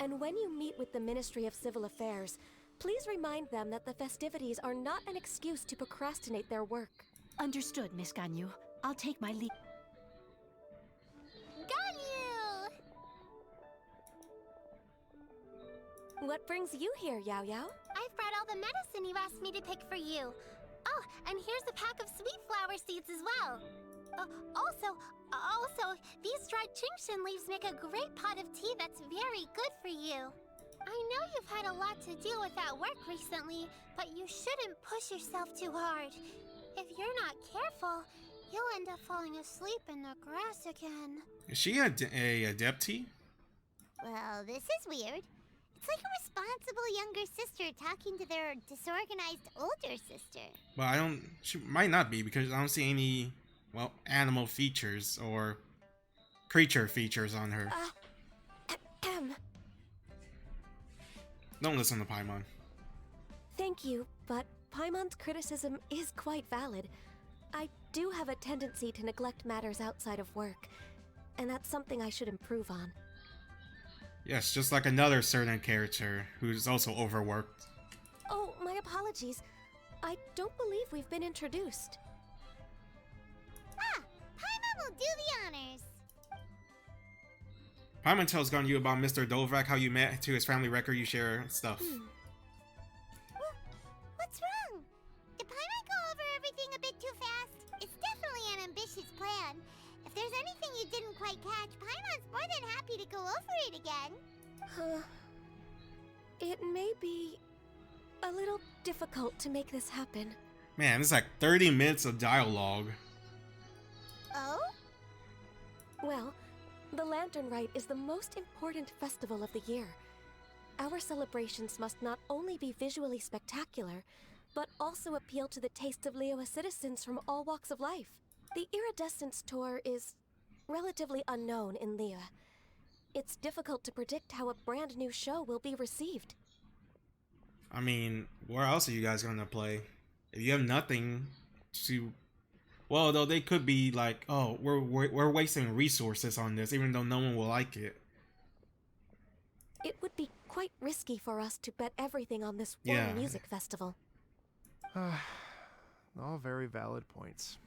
And when you meet with the Ministry of Civil Affairs, please remind them that the festivities are not an excuse to procrastinate their work. Understood, Miss Ganyu. I'll take my leave. Ganyu! What brings you here, Yao Yao? I've brought all the medicine you asked me to pick for you. Oh, and here's a pack of sweet flower seeds as well. Also, these dried xinyan leaves make a great pot of tea that's very good for you. I know you've had a lot to deal with at work recently, but you shouldn't push yourself too hard. If you're not careful, you'll end up falling asleep in the grass again. Is she a adeptee? Well, this is weird. It's like a responsible younger sister talking to their disorganized older sister. Well, she might not be, because I don't see any, well, animal features or creature features on her. Don't listen to Paimon. Thank you, but Paimon's criticism is quite valid. I do have a tendency to neglect matters outside of work, and that's something I should improve on. Yes, just like another certain character who's also overworked. Oh, my apologies. I don't believe we've been introduced. Ah, Paimon will do the honors. Paimon tells Ganyu about Mr. Dovrak, how you met, to his family record, you share stuff. What's wrong? Did Paimon go over everything a bit too fast? It's definitely an ambitious plan. If there's anything you didn't quite catch, Paimon's more than happy to go over it again. It may be a little difficult to make this happen. Man, it's like 30 minutes of dialogue. Oh? Well, the Lantern Rite is the most important festival of the year. Our celebrations must not only be visually spectacular, but also appeal to the tastes of Liyue citizens from all walks of life. The Iridescence Tour is relatively unknown in Liyue. It's difficult to predict how a brand new show will be received. I mean, where else are you guys gonna play? If you have nothing to... Well, though, they could be like, oh, we're wasting resources on this, even though no one will like it. It would be quite risky for us to bet everything on this one music festival. All very valid points.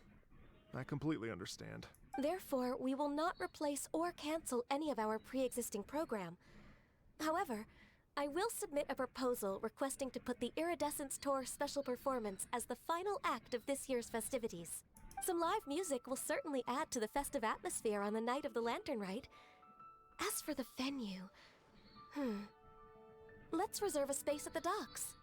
I completely understand. Therefore, we will not replace or cancel any of our pre-existing program. However, I will submit a proposal requesting to put the Iridescence Tour special performance as the final act of this year's festivities. Some live music will certainly add to the festive atmosphere on the night of the Lantern Rite. As for the venue... Let's reserve a space at the docks.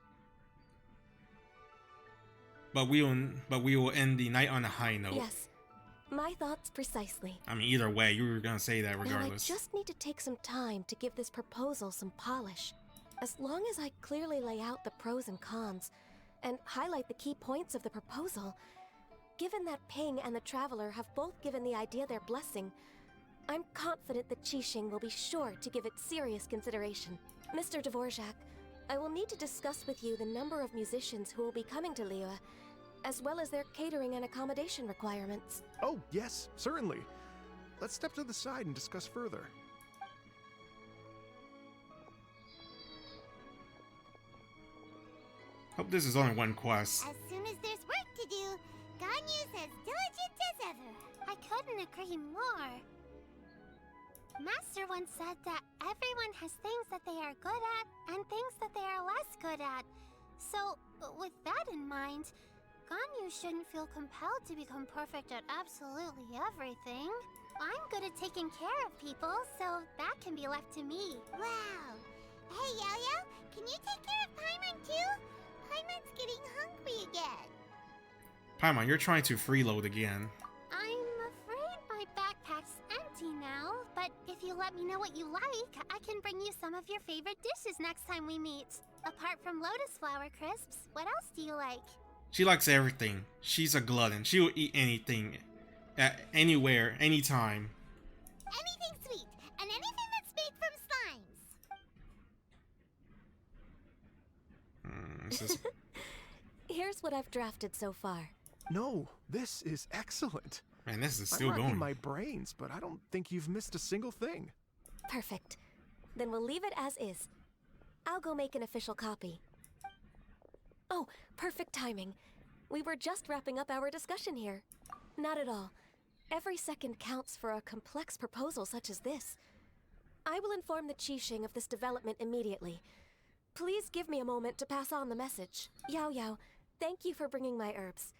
But we will end the night on a high note. Yes, my thoughts precisely. I mean, either way, you were gonna say that regardless. Now, I just need to take some time to give this proposal some polish. As long as I clearly lay out the pros and cons, and highlight the key points of the proposal, given that Ping and the Traveler have both given the idea their blessing, I'm confident that Qixing will be sure to give it serious consideration. Mr. Dvorak, I will need to discuss with you the number of musicians who will be coming to Liyue, as well as their catering and accommodation requirements. Oh, yes, certainly. Let's step to the side and discuss further. Hope this is only one quest. As soon as there's work to do, Ganyu's as diligent as ever. I couldn't agree more. Master once said that everyone has things that they are good at and things that they are less good at. So, with that in mind, Ganyu shouldn't feel compelled to become perfect at absolutely everything. I'm good at taking care of people, so that can be left to me. Wow. Hey, Yao-Yao, can you take care of Paimon too? Paimon's getting hungry again. Paimon, you're trying to freeload again. I'm afraid my backpack's empty now, but if you let me know what you like, I can bring you some of your favorite dishes next time we meet. Apart from lotus flower crisps, what else do you like? She likes everything. She's a glutton. She will eat anything. Anywhere, anytime. Anything sweet, and anything that's made from slimes. This is... Here's what I've drafted so far. No, this is excellent. Man, this is still I'm racking going. my brains, but I don't think you've missed a single thing. Perfect. Then we'll leave it as is. I'll go make an official copy. Oh, perfect timing. We were just wrapping up our discussion here. Not at all. Every second counts for a complex proposal such as this. I will inform the Qixing of this development immediately. Please give me a moment to pass on the message. Yao Yao, thank you for bringing my herbs.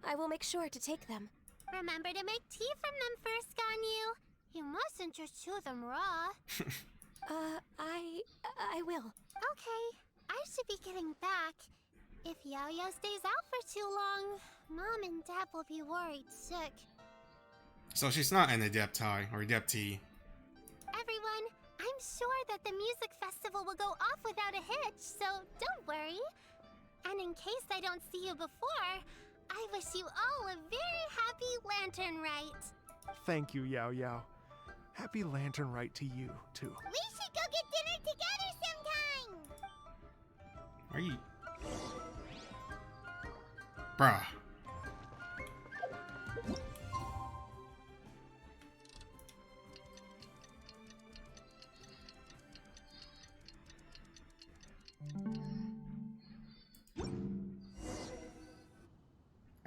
I will make sure to take them. Remember to make tea from them first, Ganyu. You mustn't just chew them raw. I will. Okay, I should be getting back. If Yao-Yao stays out for too long, Mom and Dad will be worried sick. So she's not an adepti or adeptee. Everyone, I'm sure that the music festival will go off without a hitch, so don't worry. And in case I don't see you before, I wish you all a very happy Lantern Rite. Thank you, Yao Yao. Happy Lantern Rite to you, too. We should go get dinner together sometime! Are you... Bruh.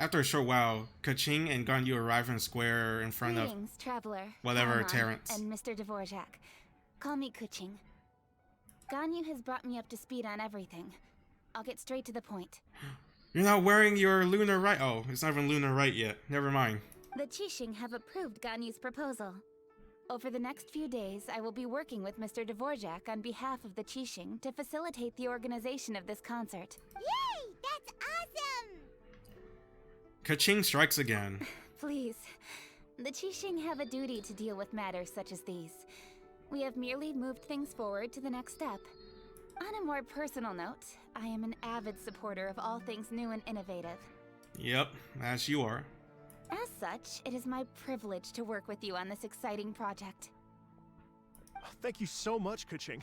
After a short while, Kaching and Ganyu arrive in the square in front of Greetings, traveler. whatever Paimon Terrence. And Mr. Dvorak. Call me Kuching. Ganyu has brought me up to speed on everything. I'll get straight to the point. You're not wearing your lunar right. Oh, it's not even lunar right yet. Never mind. The Qixing have approved Ganyu's proposal. Over the next few days, I will be working with Mr. Dvorak on behalf of the Qixing to facilitate the organization of this concert. Yay! That's awesome! Kaching strikes again. Please. The Qixing have a duty to deal with matters such as these. We have merely moved things forward to the next step. On a more personal note, I am an avid supporter of all things new and innovative. Yep, as you are. As such, it is my privilege to work with you on this exciting project. Thank you so much, Kaching.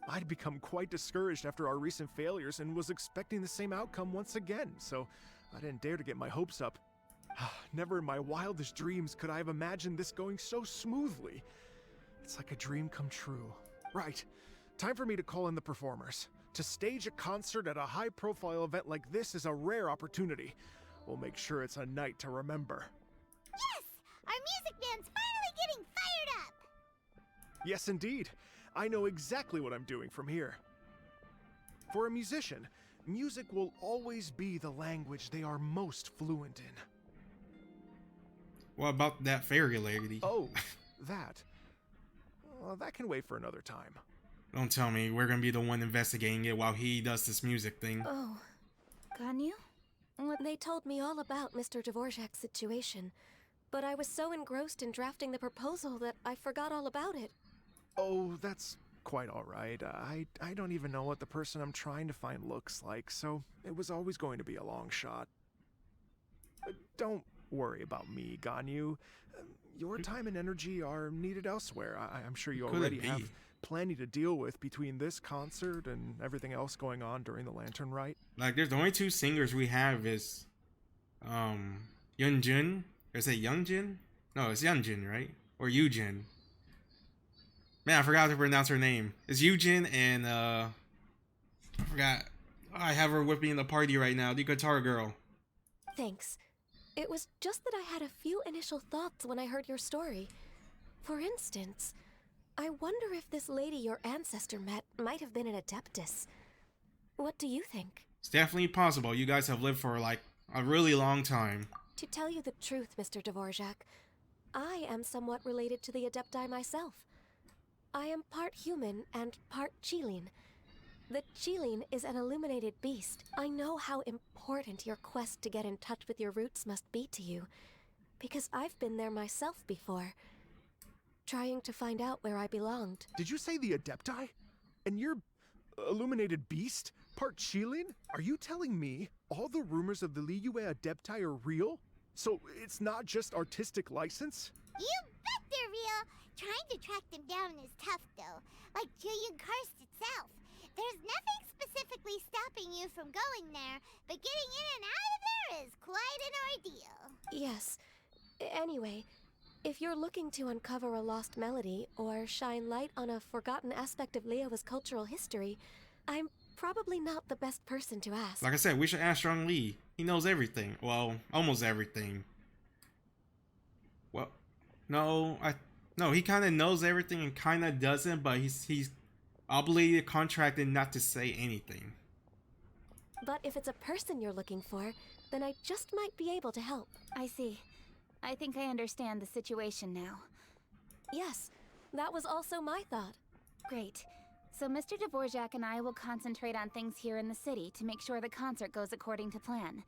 I'd become quite discouraged after our recent failures and was expecting the same outcome once again, so I didn't dare to get my hopes up. Never in my wildest dreams could I have imagined this going so smoothly. It's like a dream come true. Right. Time for me to call in the performers. To stage a concert at a high-profile event like this is a rare opportunity. We'll make sure it's a night to remember. Yes! Our music band's finally getting fired up! Yes, indeed. I know exactly what I'm doing from here. For a musician, music will always be the language they are most fluent in. What about that fairy lady? Oh, that. Well, that can wait for another time. Don't tell me we're gonna be the one investigating it while he does this music thing. Oh, Ganyu? they told me all about Mr. Dvorak's situation, but I was so engrossed in drafting the proposal that I forgot all about it. Oh, that's quite all right. I don't even know what the person I'm trying to find looks like, so it was always going to be a long shot. Don't worry about me, Ganyu. Your time and energy are needed elsewhere. I'm sure you Who could it already be? have plenty to deal with between this concert and everything else going on during the Lantern Rite. Like, there's the only two singers we have is, Yunjin. Is it Youngjin? No, it's Yunjin, right? Or Yujin. Man, I forgot to pronounce her name. It's Yujin and, I forgot. I have her with me in the party right now, the guitar girl. Thanks. It was just that I had a few initial thoughts when I heard your story. For instance, I wonder if this lady your ancestor met might have been an adeptus. What do you think? It's definitely possible. You guys have lived for, like, a really long time. To tell you the truth, Mr. Dvorak, I am somewhat related to the adepti myself. I am part human and part Qilin. The Qilin is an illuminated beast. I know how important your quest to get in touch with your roots must be to you, because I've been there myself before, trying to find out where I belonged. Did you say the Adepti? And you're illuminated beast? Part Qilin? Are you telling me all the rumors of the Liyue Adepti are real? So it's not just artistic license? You bet they're real! Trying to track them down is tough, though. Like Julian Karst itself. There's nothing specifically stopping you from going there, but getting in and out of there is quite an ordeal. Yes. Anyway, If you're looking to uncover a lost melody or shine light on a forgotten aspect of Liyue's cultural history, I'm probably not the best person to ask. Like I said, we should ask Strong Lee. He knows everything. Well, almost everything. Well, no, he kind of knows everything and kind of doesn't, but he's obligated, contracted not to say anything. But if it's a person you're looking for, then I just might be able to help. I see. I think I understand the situation now. Yes, that was also my thought. Great. So Mr. Dvorak and I will concentrate on things here in the city to make sure the concert goes according to plan.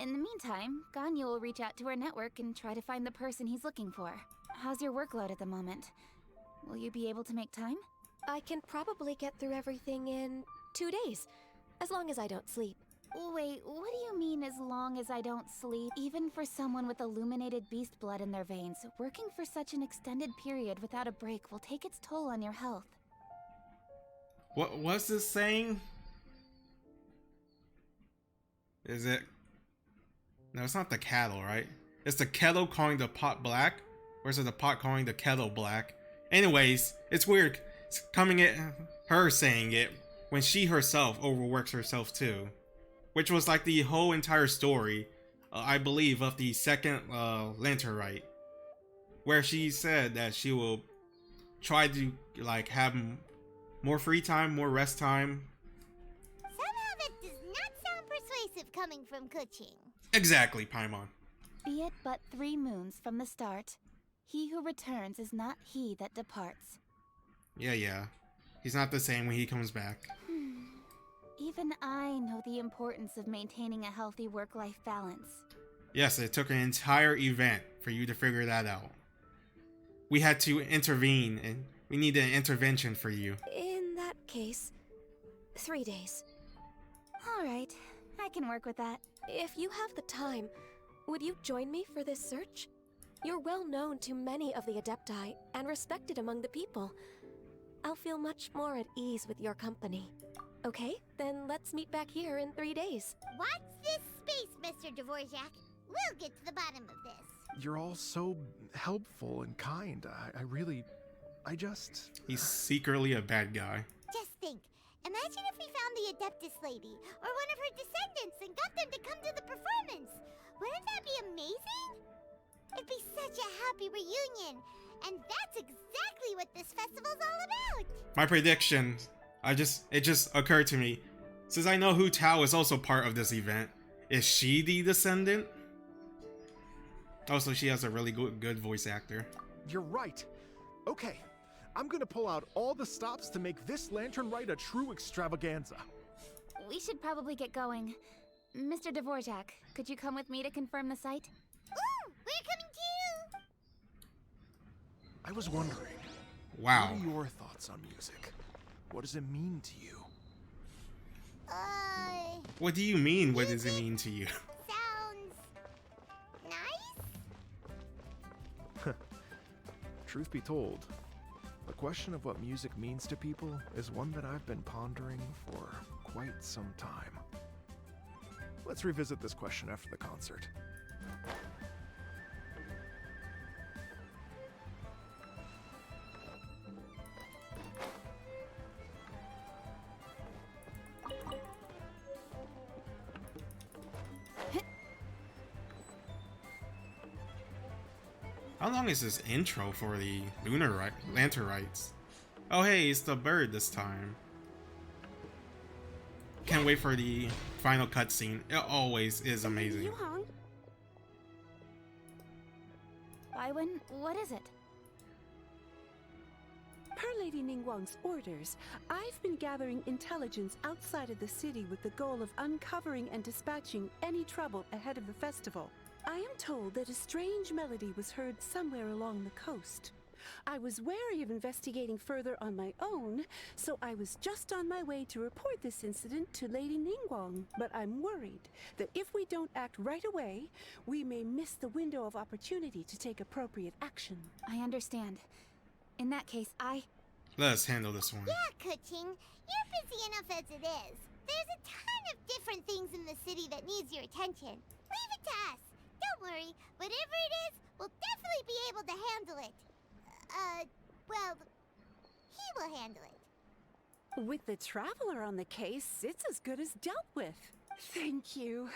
In the meantime, Ganyu will reach out to our network and try to find the person he's looking for. How's your workload at the moment? Will you be able to make time? I can probably get through everything in 2 days, as long as I don't sleep. Wait, what do you mean as long as I don't sleep? Even for someone with illuminated beast blood in their veins, working for such an extended period without a break will take its toll on your health. What's this saying? Is it? No, it's not the cattle, right? It's the kettle calling the pot black? Or is it the pot calling the kettle black? Anyways, it's weird. It's coming at her saying it when she herself overworks herself too. Which was like the whole entire story, I believe, of the second Lantern Rite. Where she said that she will try to like have more free time, more rest time. Somehow that does not sound persuasive coming from Kuching. Exactly, Paimon. Be it but 3 moons from the start, he who returns is not he that departs. Yeah. He's not the same when he comes back. Even I know the importance of maintaining a healthy work-life balance. Yes, it took an entire event for you to figure that out. We had to intervene, and we needed an intervention for you. In that case, 3 days. Alright, I can work with that. If you have the time, would you join me for this search? You're well known to many of the Adepti and respected among the people. I'll feel much more at ease with your company. Okay, then let's meet back here in 3 days. Watch this space, Mr. Dvorak. We'll get to the bottom of this. You're all so helpful and kind. I just... He's secretly a bad guy. Just think. Imagine if we found the Adeptus lady, or one of her descendants, and got them to come to the performance. Wouldn't that be amazing? It'd be such a happy reunion. And that's exactly what this festival's all about. My prediction, it just occurred to me. Since I know Hu Tao is also part of this event, is she the descendant? Also, she has a really good voice actor. You're right. Okay, I'm gonna pull out all the stops to make this Lantern Rite a true extravaganza. We should probably get going. Mr. Dvorak, could you come with me to confirm the site? Ooh, we're coming too! I was wondering, Wow. what are your thoughts on music? What does it mean to you? What do you mean, what does it mean to you? Sounds nice? Truth be told, the question of what music means to people is one that I've been pondering for quite some time. Let's revisit this question after the concert. How long is this intro for the Lantern Rites? Oh hey, it's the bird this time. Can't wait for the final cutscene. It always is amazing. Baiwen, what is it? Per Lady Ningguang's orders, I've been gathering intelligence outside of the city with the goal of uncovering and dispatching any trouble ahead of the festival. I am told that a strange melody was heard somewhere along the coast. I was wary of investigating further on my own, so I was just on my way to report this incident to Lady Ningguang. But I'm worried that if we don't act right away, we may miss the window of opportunity to take appropriate action. I understand. In that case, Let us handle this one. Yeah, Kuching. You're busy enough as it is. There's a ton of different things in the city that needs your attention. Leave it to us. Don't worry. Whatever it is, will definitely be able to handle it. Well, he will handle it. With the Traveler on the case, it's as good as dealt with. Thank you.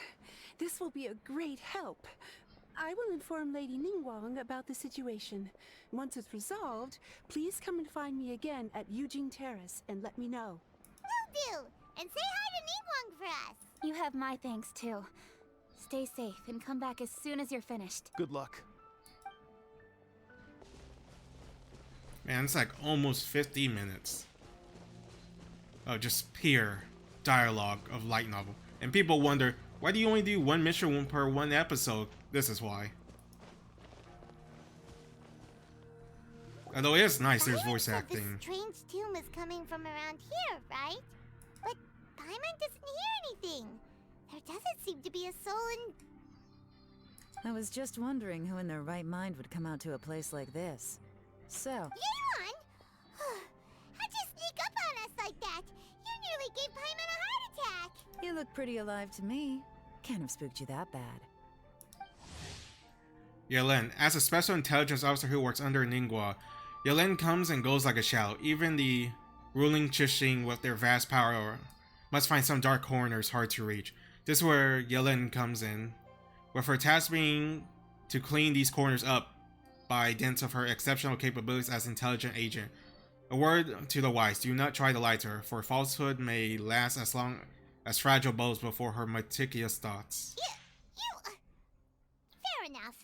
This will be a great help. I will inform Lady Ningguang about the situation. Once it's resolved, please come and find me again at Eugene Terrace and let me know. Will do! And say hi to Ningguang for us! You have my thanks too. Stay safe and come back as soon as you're finished. Good luck. Man, it's like almost 50 minutes of just pure dialogue of light novel. And people wonder, why do you only do one mission per one episode? This is why. Although it is nice, there's voice acting. The strange tomb is coming from around here, right? But Paimon doesn't hear anything. There doesn't seem to be a soul in... I was just wondering who in their right mind would come out to a place like this. So... Yeon! How'd you sneak up on us like that? You nearly gave Paimon a heart attack! you look pretty alive to me. Can't have spooked you that bad. Yelen, as a special intelligence officer who works under Ningguang, Yelen comes and goes like a shadow. Even the ruling Qixing with their vast power must find some dark corners hard to reach. This is where Yelen comes in, with her task being to clean these corners up by dint of her exceptional capabilities as intelligent agent. A word to the wise, do not try to lie to her, for falsehood may last as long as fragile bows before her meticulous thoughts. Fair enough.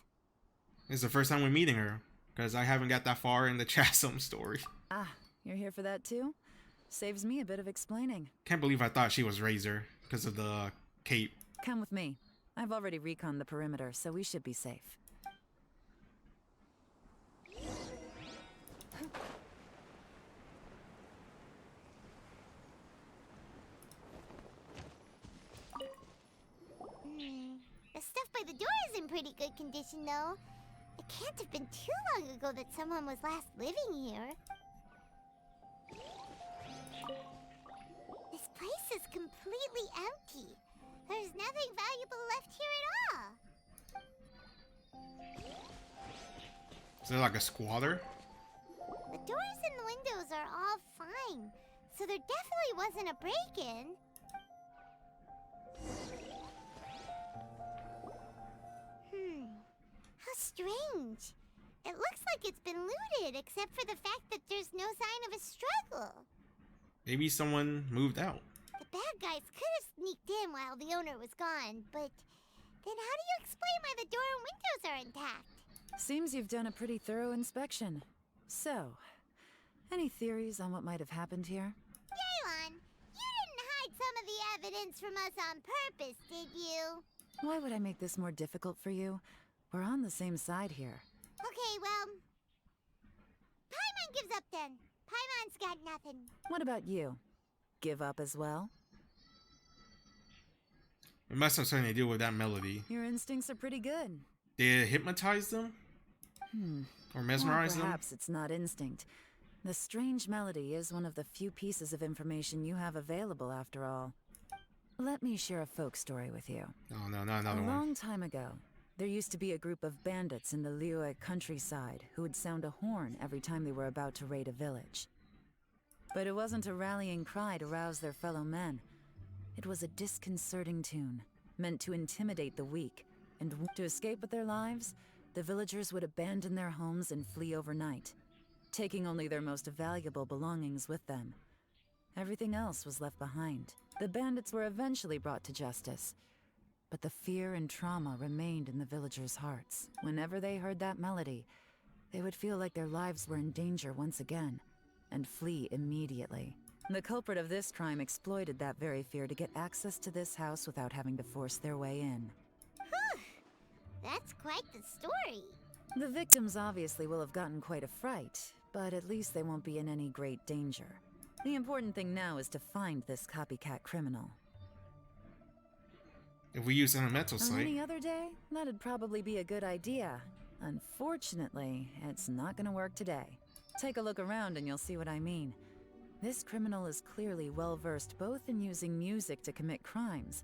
This is the first time we're meeting her, because I haven't got that far in the Chasm story. Ah, you're here for that too? Saves me a bit of explaining. Can't believe I thought she was Razor, because of the cape. Come with me. I've already reconned the perimeter, so we should be safe. The stuff by the door is in pretty good condition, though. It can't have been too long ago that someone was last living here. This place is completely empty. There's nothing valuable left here at all. Is there like a squatter? The doors and the windows are all fine, so there definitely wasn't a break-in. How strange. It looks like it's been looted, except for the fact that there's no sign of a struggle. Maybe someone moved out. The bad guys could have sneaked in while the owner was gone, but then how do you explain why the door and windows are intact? Seems you've done a pretty thorough inspection. So, any theories on what might have happened here? Yelan, you didn't hide some of the evidence from us on purpose, did you? Why would I make this more difficult for you? We're on the same side here. Okay, well... Paimon gives up then. Paimon's got nothing. What about you? Give up as well? It must have something to do with that melody. Your instincts are pretty good. Did it hypnotize them? Or mesmerize them? Perhaps it's not instinct. The strange melody is one of the few pieces of information you have available, after all. Let me share a folk story with you. Oh, no, not another A one. long time ago, there used to be a group of bandits in the Liyue countryside who would sound a horn every time they were about to raid a village. But it wasn't a rallying cry to rouse their fellow men. It was a disconcerting tune, meant to intimidate the weak, and to escape with their lives, the villagers would abandon their homes and flee overnight, taking only their most valuable belongings with them. Everything else was left behind. The bandits were eventually brought to justice, but the fear and trauma remained in the villagers' hearts. Whenever they heard that melody, they would feel like their lives were in danger once again, and flee immediately. The culprit of this crime exploited that very fear to get access to this house without having to force their way in. That's quite the story. The victims obviously will have gotten quite a fright, but at least they won't be in any great danger. The important thing now is to find this copycat criminal. If we use Elemental On Sight. any other day, that'd probably be a good idea. Unfortunately, it's not gonna work today. Take a look around and you'll see what I mean. This criminal is clearly well-versed both in using music to commit crimes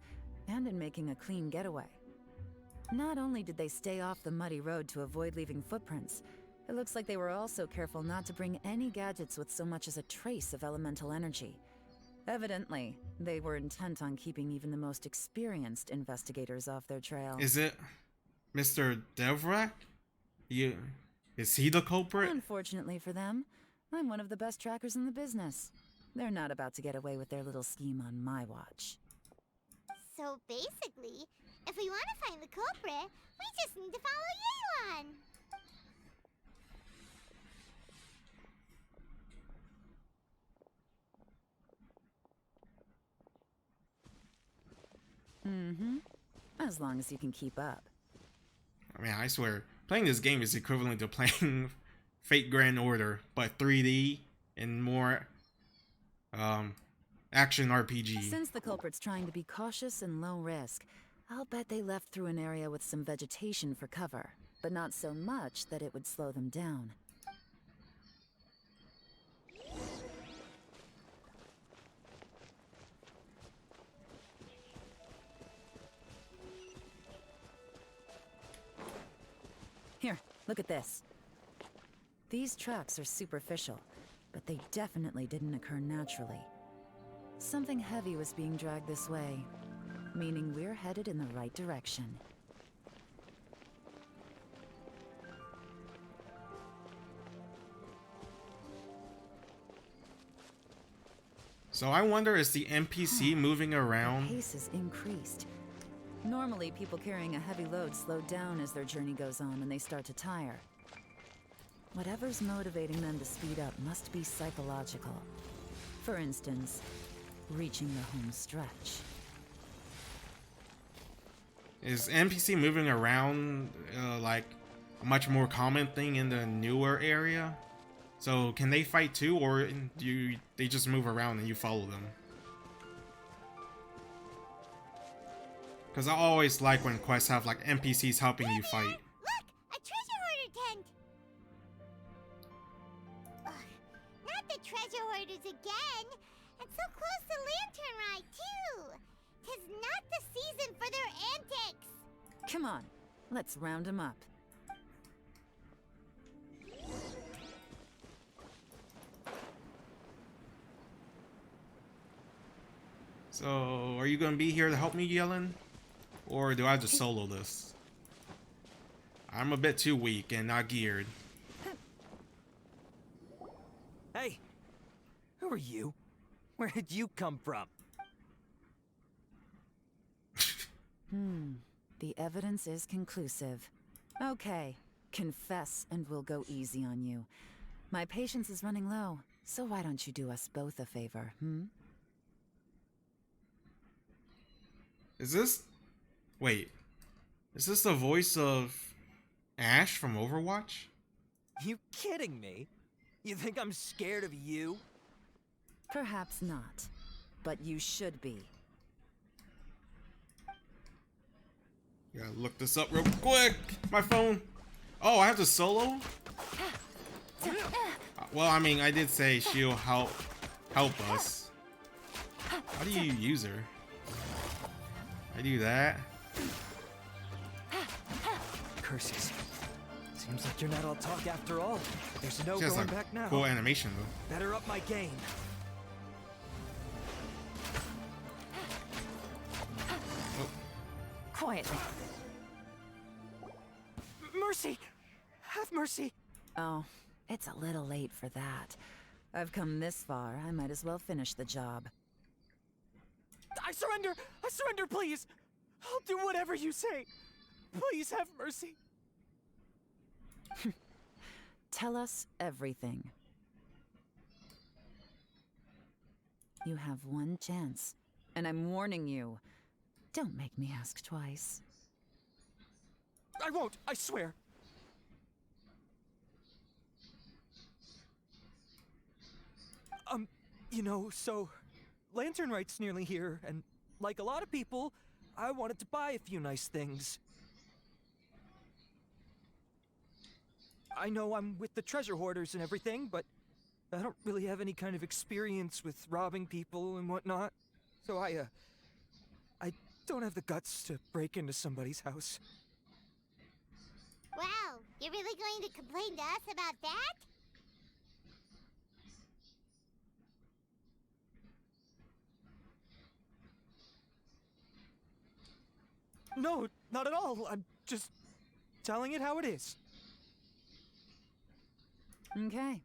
and in making a clean getaway. Not only did they stay off the muddy road to avoid leaving footprints, it looks like they were also careful not to bring any gadgets with so much as a trace of elemental energy. Evidently, they were intent on keeping even the most experienced investigators off their trail. Is it Mr. Devrak? Is he the culprit? Unfortunately for them, I'm one of the best trackers in the business. They're not about to get away with their little scheme on my watch. So basically, if we want to find the culprit, we just need to follow Yelan. Mm-hmm. As long as you can keep up. I mean, I swear, playing this game is equivalent to playing Fate Grand Order, but 3D and more action RPG. Since the culprit's trying to be cautious and low risk, I'll bet they left through an area with some vegetation for cover, but not so much that it would slow them down. Here, look at this. These tracks are superficial, but they definitely didn't occur naturally. Something heavy was being dragged this way, meaning we're headed in the right direction. So I wonder, is the NPC moving around? The pace is increased. Normally, people carrying a heavy load slow down as their journey goes on and they start to tire. Whatever's motivating them to speed up must be psychological. For instance, reaching the home stretch. Is NPC moving around like a much more common thing in the newer area? So can they fight too, or they just move around and you follow them? Because I always like when quests have like NPCs helping you fight. Look! A treasure hoarder tent! Ugh, not the treasure hoarders again! And so close to Lantern Rite, too! 'Tis not the season for their antics! Come on, let's round them up. So, are you gonna be here to help me, Yellen? Or do I just solo this? I'm a bit too weak and not geared. Hey! Who are you? Where did you come from? The evidence is conclusive. Okay, confess and we'll go easy on you. My patience is running low, so why don't you do us both a favor, Is this... Wait. Is this the voice of Ash from Overwatch? You kidding me? You think I'm scared of you? Perhaps not, but you should be. Gotta look this up real quick. My phone. Oh, I have to solo? Well, I mean, I did say she'll help us. How do you use her? I do that. Curses. Seems like you're not all talk after all. There's no She has going a back now. cool animation though. Better up my game. Oh. Quietly. Mercy! Have mercy! Oh, it's a little late for that. I've come this far, I might as well finish the job. I surrender! I surrender, please! I'll do whatever you say. Please have mercy. Tell us everything. You have one chance, and I'm warning you. Don't make me ask twice. I won't, I swear. You know, so Lantern Rite's nearly here, and like a lot of people, I wanted to buy a few nice things. I know I'm with the treasure hoarders and everything, but I don't really have any kind of experience with robbing people and whatnot. So I don't have the guts to break into somebody's house. Wow, you're really going to complain to us about that? No, not at all. I'm just telling it how it is. Okay.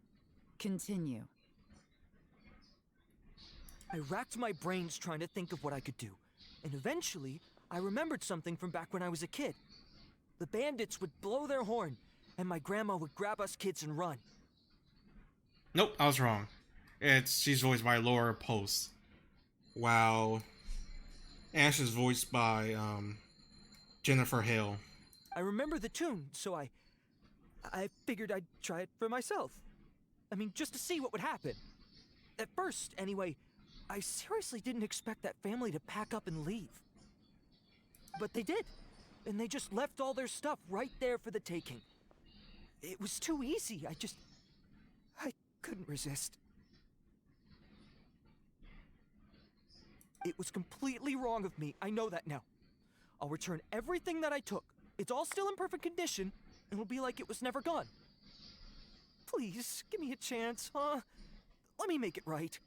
Continue. I racked my brains trying to think of what I could do. And eventually, I remembered something from back when I was a kid. The bandits would blow their horn, and my grandma would grab us kids and run. Nope, I was wrong. She's voiced by Laura Post. While Ash is voiced by Jennifer Hale. I remember the tune, so I figured I'd try it for myself. I mean, just to see what would happen. At first, anyway, I seriously didn't expect that family to pack up and leave. But they did, and they just left all their stuff right there for the taking. It was too easy. I couldn't resist. It was completely wrong of me. I know that now. I'll return everything that I took. It's all still in perfect condition, and it'll be like it was never gone. Please, give me a chance, huh? Let me make it right.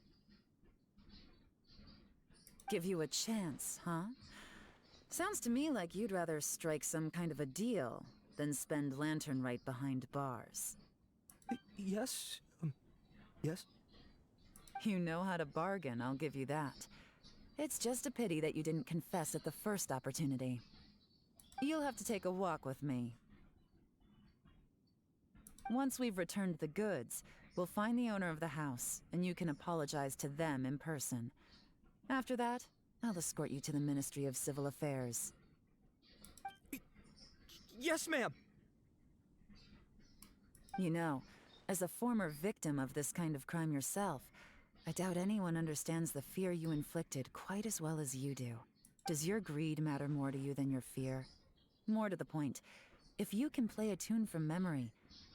Give you a chance, huh? Sounds to me like you'd rather strike some kind of a deal than spend Lantern Rite behind bars. Yes? Yes? You know how to bargain, I'll give you that. It's just a pity that you didn't confess at the first opportunity. You'll have to take a walk with me. Once we've returned the goods, we'll find the owner of the house, and you can apologize to them in person. After that, I'll escort you to the Ministry of Civil Affairs. Yes, ma'am! You know, as a former victim of this kind of crime yourself, I doubt anyone understands the fear you inflicted quite as well as you do. Does your greed matter more to you than your fear? More to the point, if you can play a tune from memory,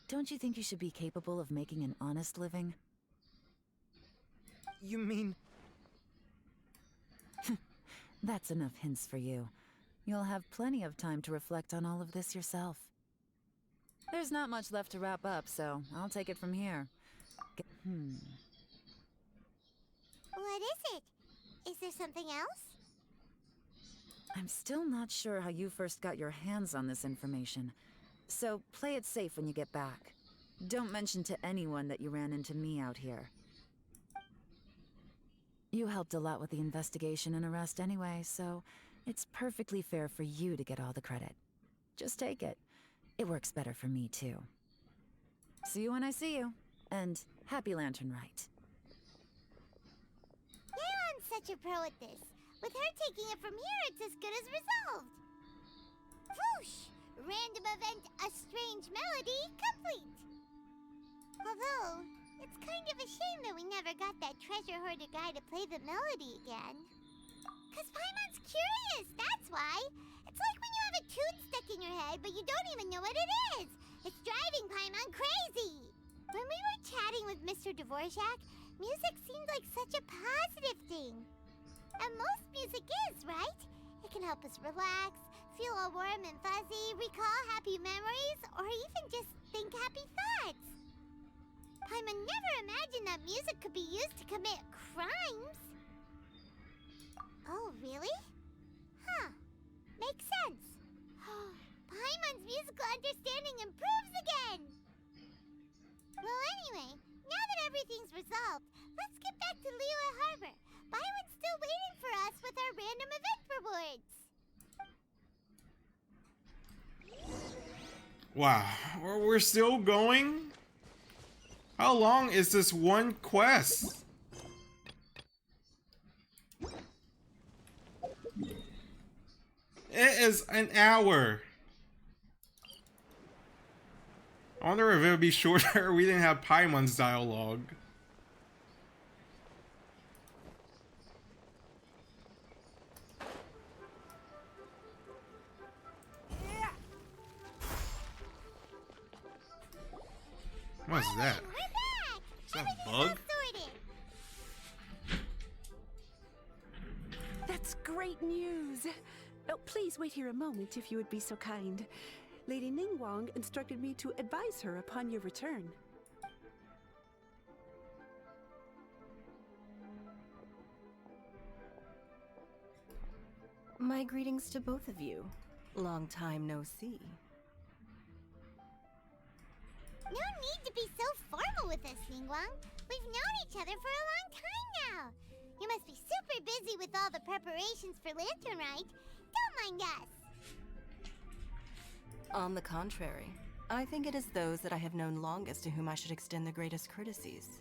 don't you think you should be capable of making an honest living? You mean... That's enough hints for you. You'll have plenty of time to reflect on all of this yourself. There's not much left to wrap up, so I'll take it from here. What is it? Is there something else? I'm still not sure how you first got your hands on this information, so play it safe when you get back. Don't mention to anyone that you ran into me out here. You helped a lot with the investigation and arrest anyway, so it's perfectly fair for you to get all the credit. Just take it. It works better for me, too. See you when I see you, and happy Lantern Rite. Yeon's such a pro at this. With her taking it from here, it's as good as resolved. Whoosh! Random event, a strange melody, complete. Although, it's kind of a shame that we never got that treasure hoarder guy to play the melody again. 'Cause Paimon's curious, that's why. It's like when you have a tune stuck in your head, but you don't even know what it is. It's driving Paimon crazy. When we were chatting with Mr. Dvorak, music seemed like such a positive thing. And most music is, right? It can help us relax, feel all warm and fuzzy, recall happy memories, or even just think happy thoughts. Paimon never imagined that music could be used to commit crimes. Oh, really? Huh. Makes sense. Paimon's musical understanding improves again! Well, anyway, now that everything's resolved, let's get back to Liyue Harbor. Byron's still waiting for us with our random event rewards. Wow, we're still going? How long is this one quest? It is an hour. I wonder if it would be shorter. We didn't have Paimon's dialogue. What is that? We're back! Is that a bug? Sorted. That's great news. Oh, please wait here a moment if you would be so kind. Lady Ningguang instructed me to advise her upon your return. My greetings to both of you. Long time no see. No need to be so formal with us, Ningguang. We've known each other for a long time now. You must be super busy with all the preparations for Lantern Rite. Don't mind us. On the contrary, I think it is those that I have known longest to whom I should extend the greatest courtesies.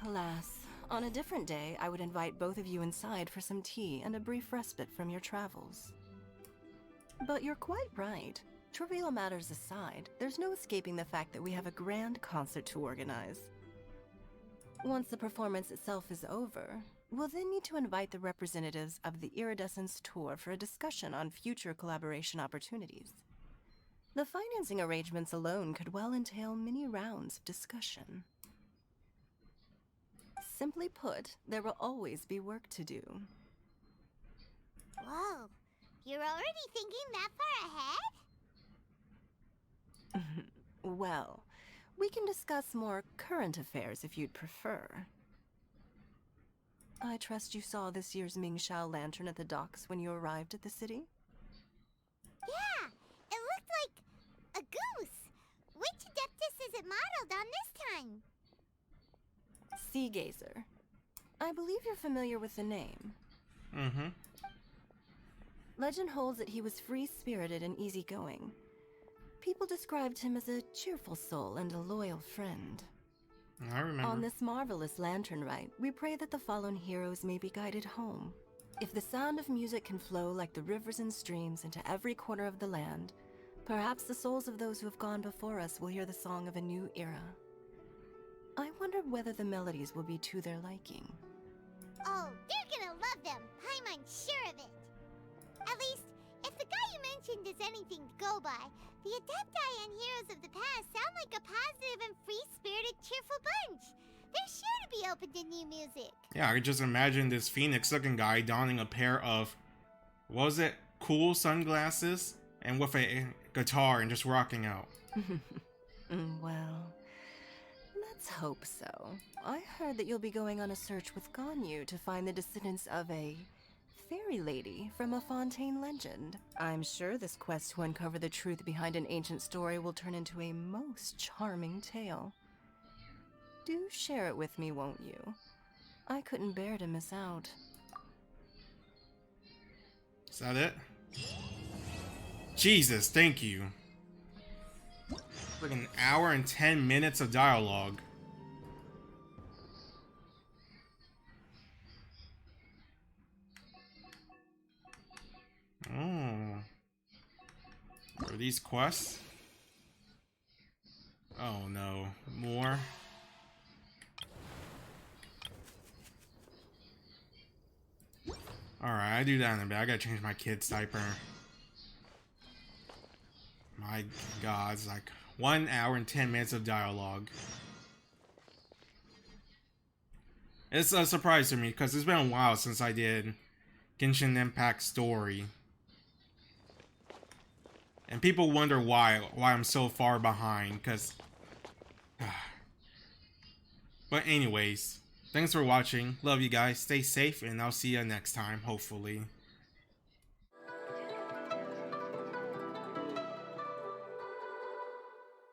Alas, on a different day, I would invite both of you inside for some tea and a brief respite from your travels. But you're quite right. Trivial matters aside, there's no escaping the fact that we have a grand concert to organize. Once the performance itself is over, we'll then need to invite the representatives of the Iridescence Tour for a discussion on future collaboration opportunities. The financing arrangements alone could well entail many rounds of discussion. Simply put, there will always be work to do. Whoa, you're already thinking that far ahead? Well, we can discuss more current affairs if you'd prefer. I trust you saw this year's Mingxiao lantern at the docks when you arrived at the city? Yeah, it looked like a goose. Which Adeptus is it modeled on this time? Sea Gazer. I believe you're familiar with the name. Mm-hmm. Legend holds that he was free-spirited and easygoing. People described him as a cheerful soul and a loyal friend. I remember. On this marvelous lantern rite, we pray that the fallen heroes may be guided home. If the sound of music can flow like the rivers and streams into every corner of the land, perhaps the souls of those who have gone before us will hear the song of a new era. I wondered whether the melodies will be to their liking. Oh, they're gonna love them. I'm unsure of it. At least, if the guy you mentioned is anything to go by, the Adepti and Heroes of the Past sound like a positive and free-spirited, cheerful bunch. They're sure to be open to new music. Yeah, I could just imagine this Phoenix-looking guy donning a pair of, what was it, cool sunglasses, and with a guitar and just rocking out. Well, let's hope so. I heard that you'll be going on a search with Ganyu to find the descendants of a fairy lady from a Fontaine legend. I'm sure this quest to uncover the truth behind an ancient story will turn into a most charming tale. Do share it with me, won't you? I couldn't bear to miss out. Is that it? Jesus, thank you. Like an hour and 10 minutes of dialogue. Oh. Are these quests? Oh no. More? Alright, I do that in a bit. I gotta change my kid's diaper. My god, it's like 1 hour and 10 minutes of dialogue. It's a surprise to me because it's been a while since I did Genshin Impact Story. And people wonder why I'm so far behind, because... But anyways, thanks for watching. Love you guys. Stay safe, and I'll see you next time, hopefully.